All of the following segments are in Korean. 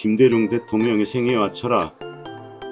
김대중 대통령의 생애와 철학.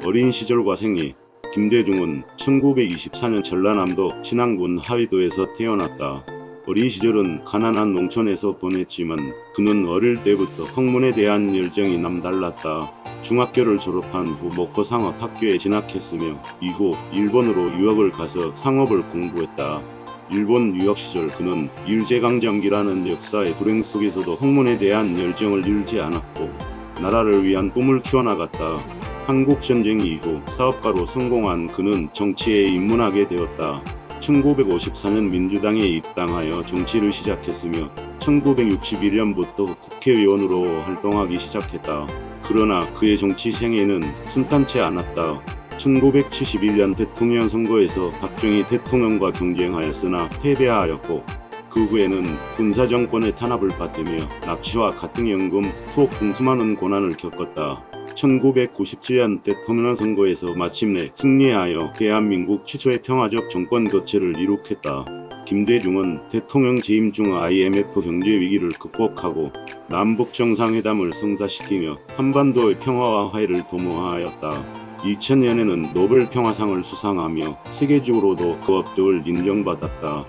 어린 시절과 생애. 김대중은 1924년 전라남도 신안군 하위도에서 태어났다. 어린 시절은 가난한 농촌에서 보냈지만 그는 어릴 때부터 학문에 대한 열정이 남달랐다. 중학교를 졸업한 후 목포상업학교에 진학했으며 이후 일본으로 유학을 가서 상업을 공부했다. 일본 유학 시절 그는 일제강점기라는 역사의 불행 속에서도 학문에 대한 열정을 잃지 않았고 나라를 위한 꿈을 키워나갔다. 한국전쟁 이후 사업가로 성공한 그는 정치에 입문하게 되었다. 1954년 민주당에 입당하여 정치를 시작했으며 1961년부터 국회의원으로 활동하기 시작했다. 그러나 그의 정치 생애는 순탄치 않았다. 1971년 대통령 선거에서 박정희 대통령과 경쟁하였으나 패배하였고 그 후에는 군사정권의 탄압을 받으며 납치와 가택연금, 투옥 등 수많은 고난을 겪었다. 1997년 대통령 선거에서 마침내 승리하여 대한민국 최초의 평화적 정권 교체를 이룩했다. 김대중은 대통령 재임 중 IMF 경제 위기를 극복하고 남북 정상회담을 성사시키며 한반도의 평화와 화해를 도모하였다. 2000년에는 노벨 평화상을 수상하며 세계적으로도 그 업적을 인정받았다.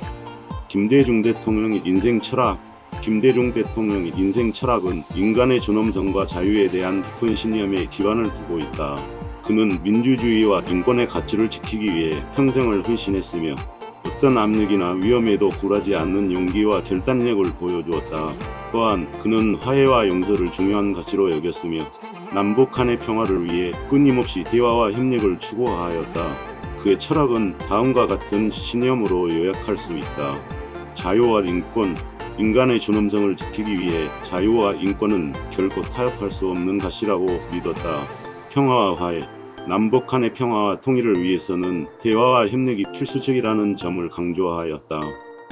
김대중 대통령의 인생 철학. 김대중 대통령의 인생 철학은 인간의 존엄성과 자유에 대한 깊은 신념에 기반을 두고 있다. 그는 민주주의와 인권의 가치를 지키기 위해 평생을 헌신했으며 어떤 압력이나 위험에도 굴하지 않는 용기와 결단력을 보여주었다. 또한 그는 화해와 용서를 중요한 가치로 여겼으며 남북 간의 평화를 위해 끊임없이 대화와 협력을 추구하였다. 그의 철학은 다음과 같은 신념으로 요약할 수 있다. 자유와 인권. 인간의 존엄성을 지키기 위해 자유와 인권은 결코 타협할 수 없는 가치라고 믿었다. 평화와 화해. 남북 간의 평화와 통일을 위해서는 대화와 협력이 필수적이라는 점을 강조하였다.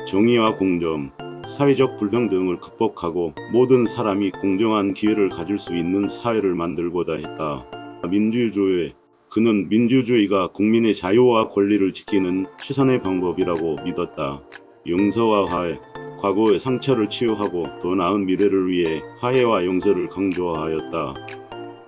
정의와 공정. 사회적 불평등을 극복하고 모든 사람이 공정한 기회를 가질 수 있는 사회를 만들고자 했다. 민주주의. 그는 민주주의가 국민의 자유와 권리를 지키는 최선의 방법이라고 믿었다. 용서와 화해. 과거의 상처를 치유하고 더 나은 미래를 위해 화해와 용서를 강조하였다.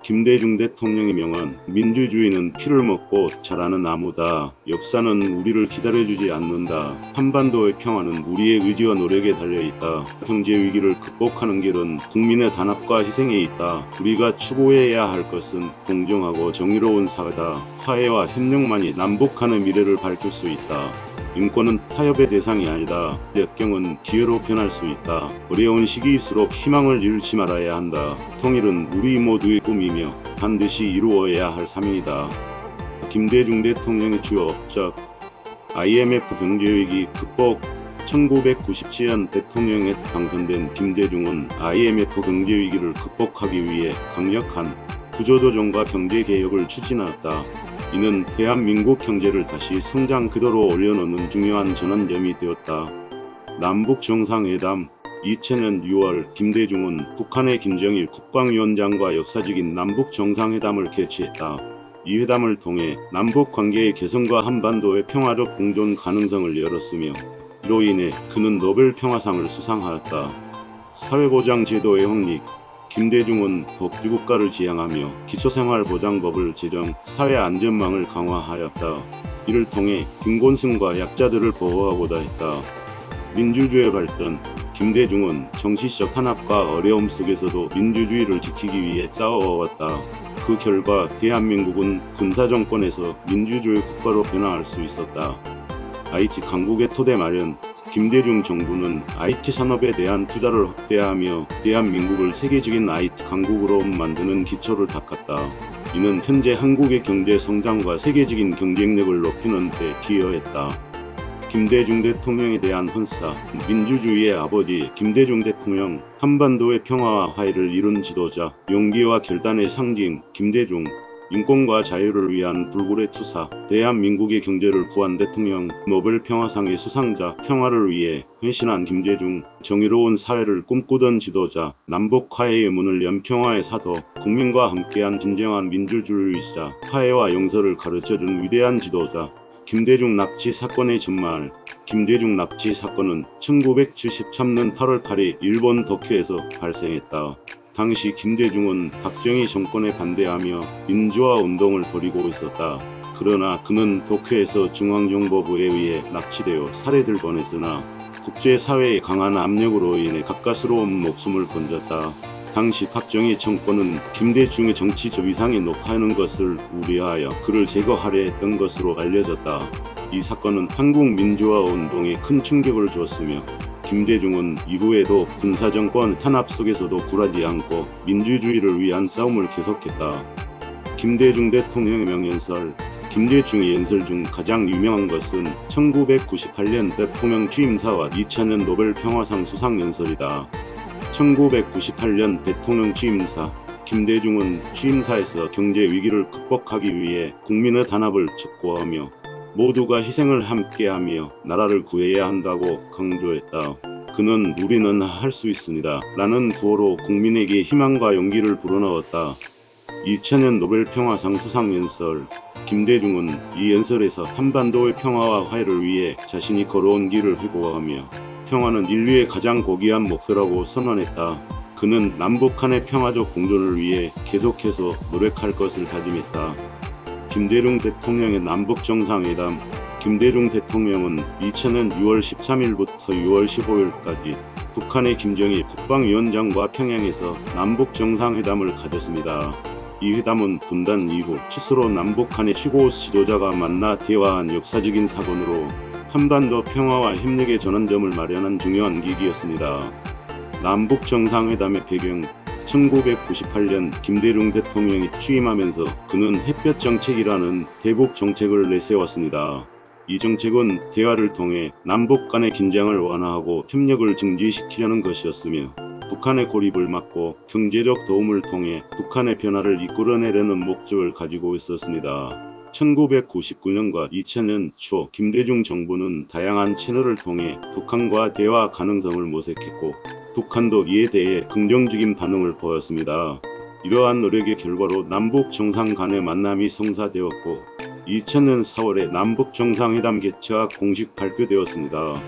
김대중 대통령의 명언. 민주주의는 피를 먹고 자라는 나무다. 역사는 우리를 기다려주지 않는다. 한반도의 평화는 우리의 의지와 노력에 달려있다. 경제 위기를 극복하는 길은 국민의 단합과 희생에 있다. 우리가 추구해야 할 것은 공정하고 정의로운 사회다. 화해와 협력만이 남북 간의 미래를 밝힐 수 있다. 인권은 타협의 대상이 아니다. 역경은 기회로 변할 수 있다. 어려운 시기일수록 희망을 잃지 말아야 한다. 통일은 우리 모두의 꿈이며 반드시 이루어야 할 사명이다. 김대중 대통령의 주요 업적. IMF 경제위기 극복. 1997년 대통령에 당선된 김대중은 IMF 경제위기를 극복하기 위해 강력한 구조조정과 경제개혁을 추진하였다. 이는 대한민국 경제를 다시 성장 궤도로 올려놓는 중요한 전환점이 되었다. 남북 정상회담. 2000년 6월 김대중은 북한의 김정일 국방위원장과 역사적인 남북 정상회담을 개최했다. 이 회담을 통해 남북 관계의 개선과 한반도의 평화적 공존 가능성을 열었으며 이로 인해 그는 노벨 평화상을 수상하였다. 사회보장제도의 확립. 김대중은 복지국가를 지향하며 기초생활보장법을 제정, 사회안전망을 강화하였다. 이를 통해 빈곤층과 약자들을 보호하고자 했다. 민주주의 발전. 김대중은 정치적 탄압과 어려움 속에서도 민주주의를 지키기 위해 싸워왔다. 그 결과 대한민국은 군사정권에서 민주주의 국가로 변화할 수 있었다. IT 강국의 토대 마련. 김대중 정부는 IT 산업에 대한 투자를 확대하며 대한민국을 세계적인 IT 강국으로 만드는 기초를 닦았다. 이는 현재 한국의 경제 성장과 세계적인 경쟁력을 높이는 데 기여했다. 김대중 대통령에 대한 헌사. 민주주의의 아버지 김대중 대통령. 한반도의 평화와 화해를 이룬 지도자, 용기와 결단의 상징 김대중. 인권과 자유를 위한 불굴의 투사, 대한민국의 경제를 구한 대통령, 노벨 평화상의 수상자, 평화를 위해 헌신한 김대중, 정의로운 사회를 꿈꾸던 지도자, 남북 화해의 문을 연 평화의 사도, 국민과 함께한 진정한 민주주의자, 화해와 용서를 가르쳐준 위대한 지도자. 김대중 납치 사건의 전말. 김대중 납치 사건은 1973년 8월 8일 일본 도쿄에서 발생했다. 당시 김대중은 박정희 정권에 반대하며 민주화 운동을 벌이고 있었다. 그러나 그는 도쿄에서 중앙정보부에 의해 납치되어 살해될 뻔했으나 국제사회의 강한 압력으로 인해 가까스로운 목숨을 건졌다. 당시 박정희 정권은 김대중의 정치적 위상이 높아하는 것을 우려하여 그를 제거하려 했던 것으로 알려졌다. 이 사건은 한국 민주화 운동에 큰 충격을 주었으며 김대중은 이후에도 군사정권 탄압 속에서도 굴하지 않고 민주주의를 위한 싸움을 계속했다. 김대중 대통령의 명연설. 김대중의 연설 중 가장 유명한 것은 1998년 대통령 취임사와 2000년 노벨 평화상 수상 연설이다. 1998년 대통령 취임사. 김대중은 취임사에서 경제 위기를 극복하기 위해 국민의 단합을 촉구하며 모두가 희생을 함께하며 나라를 구해야 한다고 강조했다. 그는 우리는 할 수 있습니다 라는 구호로 국민에게 희망과 용기를 불어넣었다. 2000년 노벨 평화상 수상 연설. 김대중은 이 연설에서 한반도의 평화와 화해를 위해 자신이 걸어온 길을 회고하며 평화는 인류의 가장 고귀한 목표라고 선언했다. 그는 남북 간의 평화적 공존을 위해 계속해서 노력할 것을 다짐했다. 김대중 대통령의 남북 정상회담. 김대중 대통령은 2000년 6월 13일부터 6월 15일까지 북한의 김정일 국방위원장과 평양에서 남북 정상회담을 가졌습니다. 이 회담은 분단 이후 스스로 남북 간의 최고 지도자가 만나 대화한 역사적인 사건으로 한반도 평화와 협력의 전환점을 마련한 중요한 계기였습니다. 남북 정상회담의 배경. 1998년 김대중 대통령이 취임하면서 그는 햇볕 정책이라는 대북 정책을 내세웠습니다. 이 정책은 대화를 통해 남북 간의 긴장을 완화하고 협력을 증진시키려는 것이었으며 북한의 고립을 막고 경제적 도움을 통해 북한의 변화를 이끌어내려는 목적을 가지고 있었습니다. 1999년과 2000년 초 김대중 정부는 다양한 채널을 통해 북한과 대화 가능성을 모색했고 북한도 이에 대해 긍정적인 반응을 보였습니다. 이러한 노력의 결과로 남북 정상 간의 만남이 성사되었고 2000년 4월에 남북 정상회담 개최가 공식 발표되었습니다.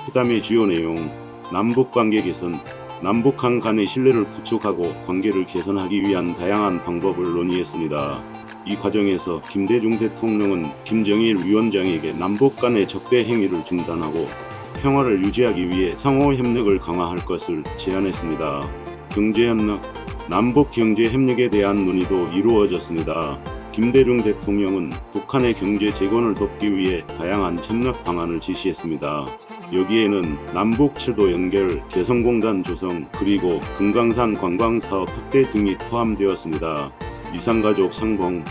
회담의 주요 내용. 남북 관계 개선. 남북한 간의 신뢰를 구축하고 관계를 개선하기 위한 다양한 방법을 논의했습니다. 이 과정에서 김대중 대통령은 김정일 위원장에게 남북 간의 적대 행위를 중단하고 평화를 유지하기 위해 상호 협력을 강화할 것을 제안했습니다. 경제협력. 남북 경제협력에 대한 논의도 이루어졌습니다. 김대중 대통령은 북한의 경제 재건을 돕기 위해 다양한 협력 방안을 지시했습니다. 여기에는 남북철도 연결, 개성공단 조성, 그리고 금강산 관광사업 확대 등이 포함되었습니다. 이산가족 상봉.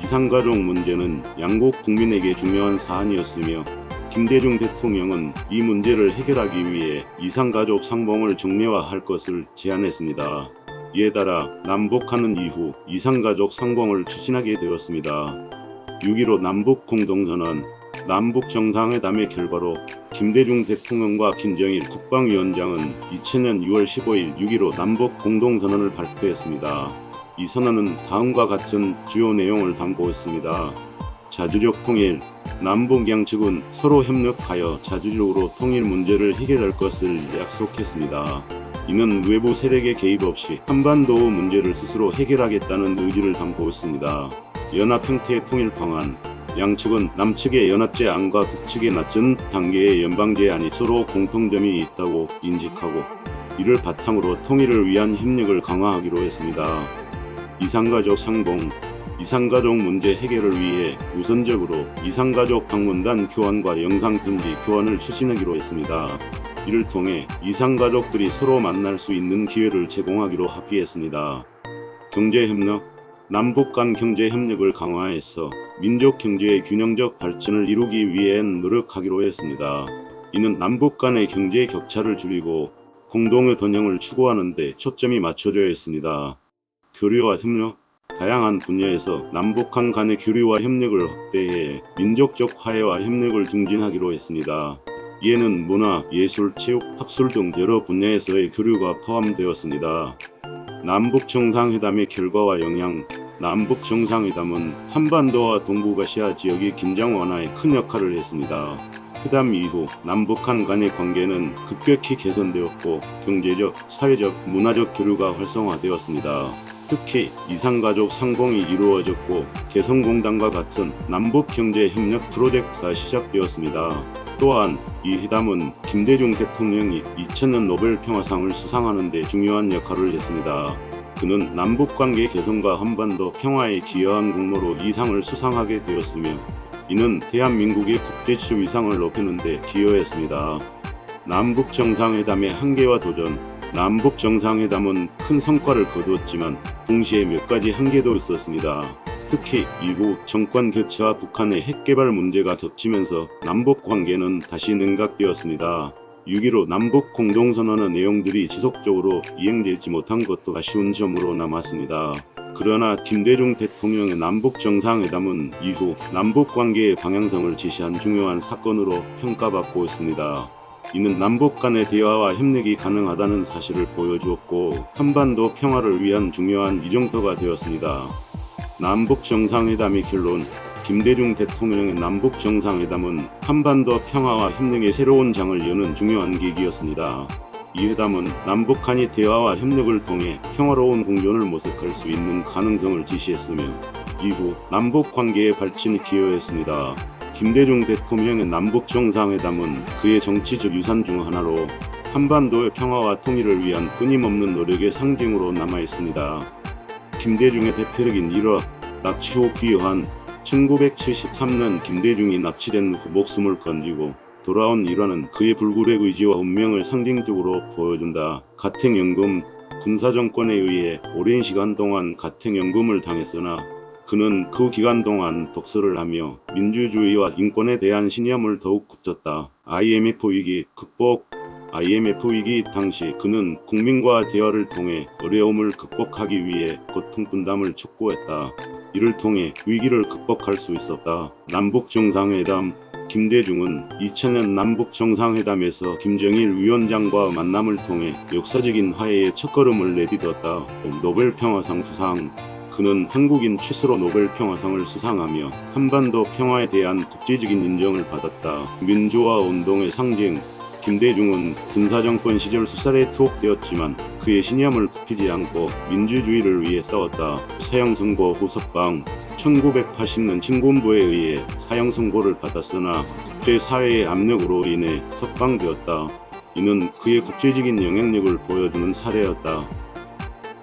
이산가족 문제는 양국 국민에게 중요한 사안이었으며 김대중 대통령은 이 문제를 해결하기 위해 이산가족 상봉을 정례화할 것을 제안했습니다. 이에 따라 남북한은 이후 이산가족 상봉을 추진하게 되었습니다. 6.15 남북 공동선언. 남북 정상회담의 결과로 김대중 대통령과 김정일 국방위원장은 2000년 6월 15일 6.15 남북 공동선언을 발표했습니다. 이 선언은 다음과 같은 주요 내용을 담고 있습니다. 자주적 통일. 남북 양측은 서로 협력하여 자주적으로 통일 문제를 해결할 것을 약속했습니다. 이는 외부 세력의 개입 없이 한반도 문제를 스스로 해결하겠다는 의지를 담고 있습니다. 연합 형태의 통일 방안. 양측은 남측의 연합제안과 북측의 낮은 단계의 연방제안이 서로 공통점이 있다고 인식하고 이를 바탕으로 통일을 위한 협력을 강화하기로 했습니다. 이산가족 상봉. 이산가족 문제 해결을 위해 우선적으로 이산가족 방문단 교환과 영상편지 교환을 추진하기로 했습니다. 이를 통해 이산가족들이 서로 만날 수 있는 기회를 제공하기로 합의했습니다. 경제협력. 남북 간 경제협력을 강화해서 민족 경제의 균형적 발전을 이루기 위한 노력하기로 했습니다. 이는 남북 간의 경제 격차를 줄이고 공동의 번영을 추구하는 데 초점이 맞춰져 있습니다. 교류와 협력. 다양한 분야에서 남북한 간의 교류와 협력을 확대해 민족적 화해와 협력을 증진하기로 했습니다. 이에는 문화, 예술, 체육, 학술 등 여러 분야에서의 교류가 포함되었습니다. 남북 정상회담의 결과와 영향. 남북 정상회담은 한반도와 동북아시아 지역의 긴장 완화에 큰 역할을 했습니다. 회담 이후 남북한 간의 관계는 급격히 개선되었고 경제적, 사회적, 문화적 교류가 활성화되었습니다. 특히 이산가족 상봉이 이루어졌고 개성공단과 같은 남북경제협력 프로젝트가 시작되었습니다. 또한 이 회담은 김대중 대통령이 2000년 노벨 평화상을 수상하는 데 중요한 역할을 했습니다. 그는 남북관계 개선과 한반도 평화에 기여한 공로로 이 상을 수상하게 되었으며 이는 대한민국의 국제적 위상을 높이는 데 기여했습니다. 남북정상회담의 한계와 도전. 남북정상회담은 큰 성과를 거두었지만 동시에 몇 가지 한계도 있었습니다. 특히 이후 정권 교체와 북한의 핵개발 문제가 겹치면서 남북 관계는 다시 냉각되었습니다. 6.15 남북 공동선언의 내용들이 지속적으로 이행되지 못한 것도 아쉬운 점으로 남았습니다. 그러나 김대중 대통령의 남북 정상회담은 이후 남북 관계의 방향성을 제시한 중요한 사건으로 평가받고 있습니다. 이는 남북 간의 대화와 협력이 가능하다는 사실을 보여주었고 한반도 평화를 위한 중요한 이정표가 되었습니다. 남북 정상회담의 결론. 김대중 대통령의 남북 정상회담은 한반도 평화와 협력의 새로운 장을 여는 중요한 계기였습니다. 이 회담은 남북한이 대화와 협력을 통해 평화로운 공존을 모색할 수 있는 가능성을 제시했으며 이후 남북 관계의 발전에 기여했습니다. 김대중 대통령의 남북 정상회담은 그의 정치적 유산 중 하나로 한반도의 평화와 통일을 위한 끊임없는 노력의 상징으로 남아있습니다. 김대중의 대표적인 일화. 납치 후 귀환. 1973년 김대중이 납치된 후 목숨을 건지고 돌아온 일화는 그의 불굴의 의지와 운명을 상징적으로 보여준다. 가택연금. 군사정권에 의해 오랜 시간 동안 가택연금을 당했으나 그는 그 기간 동안 독서를 하며 민주주의와 인권에 대한 신념을 더욱 굳혔다. IMF 위기 극복. IMF 위기 당시 그는 국민과 대화를 통해 어려움을 극복하기 위해 고통 분담을 촉구했다. 이를 통해 위기를 극복할 수 있었다. 남북 정상회담. 김대중은 2000년 남북 정상회담에서 김정일 위원장과 만남을 통해 역사적인 화해의 첫걸음을 내딛었다. 노벨 평화상 수상. 그는 한국인 최초로 노벨 평화상을 수상하며 한반도 평화에 대한 국제적인 인정을 받았다. 민주화 운동의 상징. 김대중은 군사정권 시절 수살에 투옥되었지만 그의 신념을 굽히지 않고 민주주의를 위해 싸웠다. 사형선고 후 석방. 1980년 친군부에 의해 사형선고를 받았으나 국제사회의 압력으로 인해 석방되었다. 이는 그의 국제적인 영향력을 보여주는 사례였다.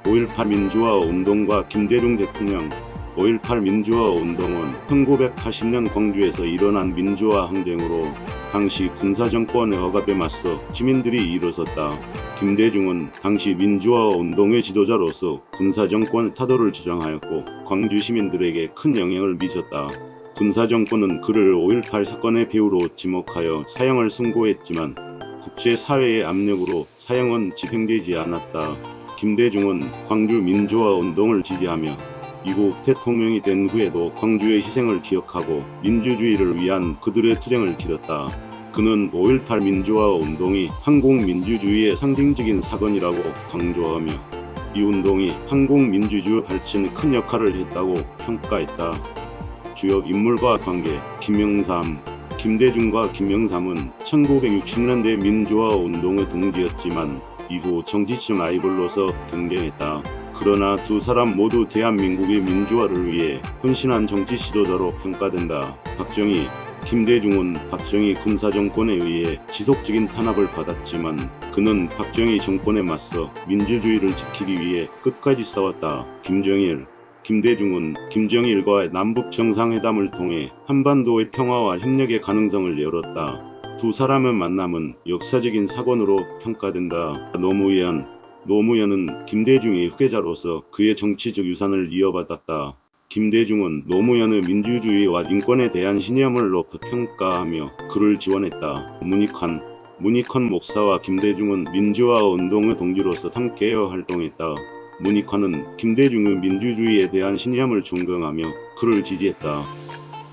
5.18 민주화 운동과 김대중 대통령. 5.18 민주화 운동은 1980년 광주에서 일어난 민주화 항쟁으로 당시 군사정권의 억압에 맞서 시민들이 일어섰다. 김대중은 당시 민주화 운동의 지도자로서 군사정권 타도를 주장하였고 광주 시민들에게 큰 영향을 미쳤다. 군사정권은 그를 5.18 사건의 배우로 지목하여 사형을 선고했지만 국제사회의 압력으로 사형은 집행되지 않았다. 김대중은 광주 민주화 운동을 지지하며 이후 대통령이 된 후에도 광주의 희생을 기억하고 민주주의를 위한 그들의 투쟁을 기렸다. 그는 5.18 민주화 운동이 한국 민주주의의 상징적인 사건이라고 강조하며 이 운동이 한국 민주주의 발전에 큰 역할을 했다고 평가했다. 주요 인물과 관계. 김영삼. 김대중과 김영삼은 1960년대 민주화 운동의 동지였지만 이후 정치적 라이벌로서 경쟁했다. 그러나 두 사람 모두 대한민국의 민주화를 위해 헌신한 정치 지도자로 평가된다. 박정희. 김대중은 박정희 군사정권에 의해 지속적인 탄압을 받았지만 그는 박정희 정권에 맞서 민주주의를 지키기 위해 끝까지 싸웠다. 김정일. 김대중은 김정일과의 남북 정상회담을 통해 한반도의 평화와 협력의 가능성을 열었다. 두 사람의 만남은 역사적인 사건으로 평가된다. 노무현. 노무현은 김대중의 후계자로서 그의 정치적 유산을 이어받았다. 김대중은 노무현의 민주주의와 인권에 대한 신념을 높이 평가하며 그를 지원했다. 문익환. 문익환 목사와 김대중은 민주화 운동의 동지로서 함께 활동했다. 문익환은 김대중의 민주주의에 대한 신념을 존경하며 그를 지지했다.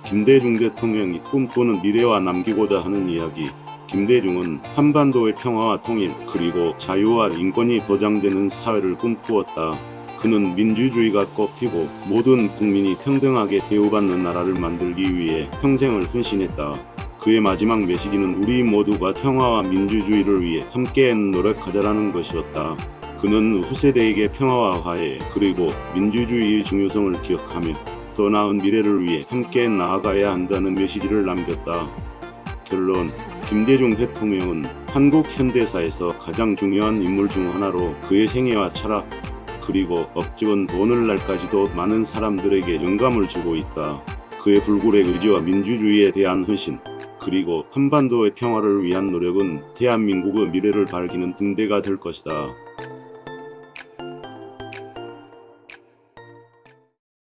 김대중 대통령이 꿈꾸는 미래와 남기고자 하는 이야기. 김대중은 한반도의 평화와 통일 그리고 자유와 인권이 보장되는 사회를 꿈꾸었다. 그는 민주주의가 꽃피고 모든 국민이 평등하게 대우받는 나라를 만들기 위해 평생을 헌신했다. 그의 마지막 메시지는 우리 모두가 평화와 민주주의를 위해 함께 노력하자라는 것이었다. 그는 후세대에게 평화와 화해 그리고 민주주의의 중요성을 기억하며 더 나은 미래를 위해 함께 나아가야 한다는 메시지를 남겼다. 결론, 김대중 대통령은 한국 현대사에서 가장 중요한 인물 중 하나로 그의 생애와 철학 그리고 업적은 오늘날까지도 많은 사람들에게 영감을 주고 있다. 그의 불굴의 의지와 민주주의에 대한 헌신 그리고 한반도의 평화를 위한 노력은 대한민국의 미래를 밝히는 등대가 될 것이다.